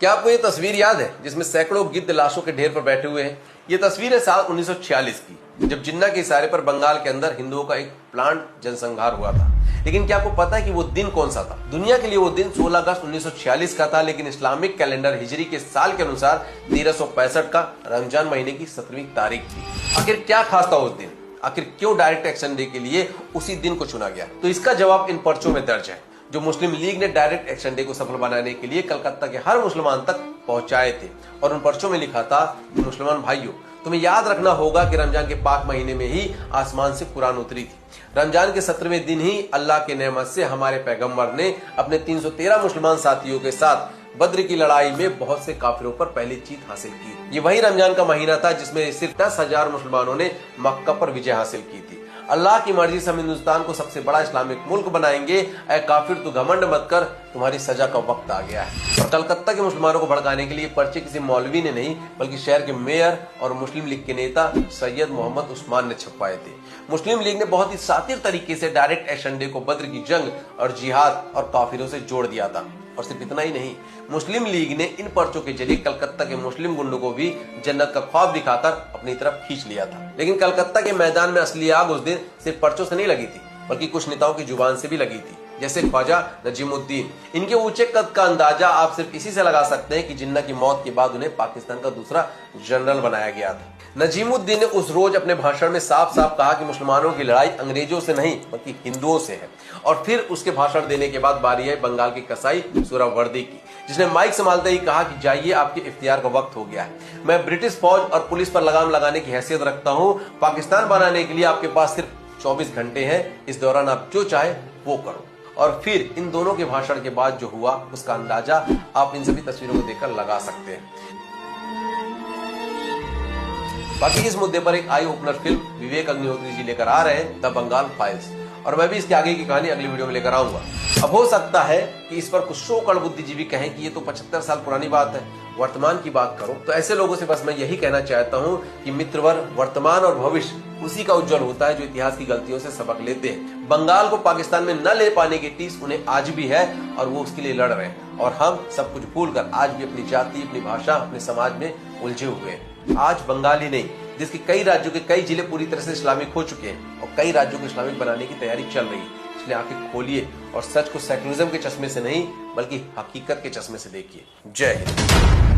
क्या आपको ये तस्वीर याद है जिसमें सैकड़ों गिद्ध लाशों के ढेर पर बैठे हुए हैं? ये तस्वीर है साल 1946 की, जब जिन्ना के इशारे पर बंगाल के अंदर हिंदुओं का एक प्लांट जनसंहार हुआ था। लेकिन क्या आपको पता है कि वो दिन कौन सा था? दुनिया के लिए वो दिन 16 अगस्त 1946 का था, लेकिन इस्लामिक कैलेंडर हिजरी के साल के अनुसार 1365 का रमजान महीने की 17वीं तारीख थी। आखिर क्या खास था उस दिन? आखिर क्यों डायरेक्ट एक्शन डे के लिए उसी दिन को चुना गया? तो इसका जवाब इन पर्चों में दर्ज है, जो मुस्लिम लीग ने डायरेक्ट एक्शन डे को सफल बनाने के लिए कलकत्ता के हर मुसलमान तक पहुंचाए थे। और उन पर्चों में लिखा था कि मुसलमान भाइयों, तुम्हें याद रखना होगा कि रमजान के पाक महीने में ही आसमान से कुरान उतरी थी। रमजान के 17वें दिन ही अल्लाह के नेमत से हमारे पैगंबर ने अपने 313 मुसलमान साथियों के साथ बद्र की लड़ाई में बहुत से काफिरों पर पहली जीत हासिल की। ये वही रमजान का महीना था जिसमें सिर्फ 10,000 मुसलमानों ने मक्का पर विजय हासिल की थी। अल्लाह की मर्जी से हम हिंदुस्तान को सबसे बड़ा इस्लामिक मुल्क बनाएंगे। ऐ काफिर, तू घमंड मत कर, तुम्हारी सजा का वक्त आ गया है। और कलकत्ता के मुसलमानों को भड़काने के लिए पर्चे किसी मौलवी ने नहीं, बल्कि शहर के मेयर और मुस्लिम लीग के नेता सैयद मोहम्मद उस्मान ने छपवाए थे। मुस्लिम लीग ने बहुत ही सातिर तरीके से डायरेक्ट एक्शन डे को बद्र की जंग और जिहाद और काफिरों से जोड़ दिया था। और सिर्फ इतना ही नहीं, मुस्लिम लीग ने इन पर्चों के जरिए कलकत्ता के मुस्लिम गुंडों को भी जन्नत का ख्वाब दिखाकर अपनी तरफ खींच लिया था। लेकिन कलकत्ता के मैदान में असली आग उस दिन सिर्फ पर्चों से नहीं लगी थी, बल्कि कुछ नेताओं की जुबान से भी लगी थी, जैसे ख्वाजा नजीमुद्दीन। इनके ऊंचे कद का अंदाजा आप सिर्फ इसी से लगा सकते हैं कि जिन्ना की मौत के बाद उन्हें पाकिस्तान का दूसरा जनरल बनाया गया था। नजीमुद्दीन ने उस रोज अपने भाषण में साफ साफ कहा कि मुसलमानों की लड़ाई अंग्रेजों से नहीं बल्कि हिंदुओं से है। और फिर उसके भाषण देने के बाद बारी आई बंगाल की कसाई सुहरावर्दी की, जिसने माइक संभालते ही कहा कि जाइए, आपके इख्तियार का वक्त हो गया है। मैं ब्रिटिश फौज और पुलिस पर लगाम लगाने की हैसियत रखता हूँ। पाकिस्तान बनाने के लिए आपके पास सिर्फ 24 घंटे हैं। इस दौरान आप जो चाहे वो करो। और फिर इन दोनों के भाषण के बाद जो हुआ उसका अंदाजा आप इन सभी तस्वीरों को देखकर लगा सकते हैं। बाकी इस मुद्दे पर एक eye opener film Vivek Agnihotri ji लेकर आ रहे हैं, द बंगाल फाइल्स, और मैं भी इसके आगे की कहानी अगली वीडियो में लेकर आऊंगा। अब हो सकता है कि इस पर कुछ शोकड़ बुद्धिजीवी कहें कि ये तो 75 साल पुरानी बात है, वर्तमान की बात करो। तो ऐसे लोगों से बस मैं यही कहना चाहता हूँ कि मित्रवर, वर्तमान और भविष्य उसी का उज्जवल होता है जो इतिहास की गलतियों से सबक लेते हैं। बंगाल को पाकिस्तान में न ले पाने की टीस उन्हें आज भी है और वो उसके लिए लड़ रहे हैं। और हम सब कुछ भूलकर आज भी अपनी जाति, अपनी भाषा, अपने समाज में उलझे हुए हैं। आज बंगाल ही नहीं, जिसके कई राज्यों के कई जिले पूरी तरह से इस्लामिक हो चुके हैं और कई राज्यों को इस्लामिक बनाने की तैयारी चल रही है। इसलिए आंखें खोलिए और सच को सेकुलरिज्म के चश्मे से नहीं बल्कि हकीकत के चश्मे से देखिए। जय हिंद।